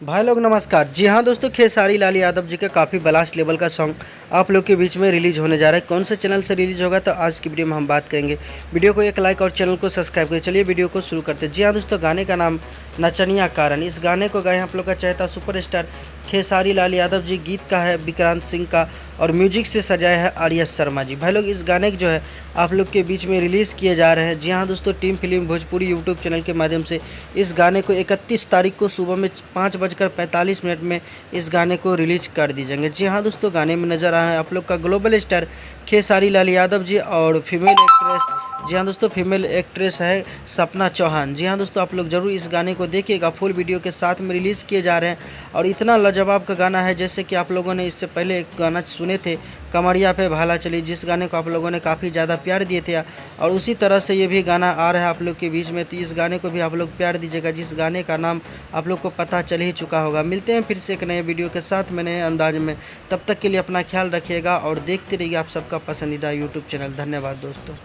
भाई लोग नमस्कार। जी हाँ दोस्तों, खेसारी लाल यादव जी का काफ़ी ब्लास्ट लेवल का सॉन्ग आप लोग के बीच में रिलीज होने जा रहा है। कौन से चैनल से रिलीज होगा तो आज की वीडियो में हम बात करेंगे। वीडियो को एक लाइक और चैनल को सब्सक्राइब करें। चलिए वीडियो को शुरू करते हैं। जी हाँ दोस्तों, गाने का नाम नचनिया कारण। इस गाने को गाए आप लोग का चहेता सुपरस्टार खेसारी लाल यादव जी, गीत का है विक्रांत सिंह का और म्यूजिक से सजाया है आर्या शर्मा जी। भाई लोग इस गाने को जो है आप लोग के बीच में रिलीज़ किए जा रहे हैं। जी हाँ दोस्तों, team film Bhojpuri YouTube channel के माध्यम से इस गाने को 31 तारीख को सुबह में 5:45 में इस गाने को रिलीज कर दी जाएंगे। जी हाँ दोस्तों, गाने में नजर आ रहा है आप लोग का ग्लोबल स्टार खेसारी लाल यादव जी और फीमेल एक्ट्रेस, जी हाँ दोस्तों, फीमेल एक्ट्रेस है सपना चौहान। जी हाँ दोस्तों, आप लोग जरूर इस गाने को देखिएगा। फुल वीडियो के साथ में रिलीज़ किए जा रहे हैं और इतना लाजवाब का गाना है। जैसे कि आप लोगों ने इससे पहले एक गाना सुने थे कमरिया पे भाला चली, जिस गाने को आप लोगों ने काफ़ी ज़्यादा प्यार दिए थे और उसी तरह से ये भी गाना आ रहा है आप लोग के बीच में। तो इस गाने को भी आप लोग प्यार दीजिएगा, जिस गाने का नाम आप लोग को पता चल ही चुका होगा। मिलते हैं फिर से एक नए वीडियो के साथ में नए अंदाज में। तब तक के लिए अपना ख्याल रखिएगा और देखते रहिए आप सबका पसंदीदा यूट्यूब चैनल। धन्यवाद दोस्तों।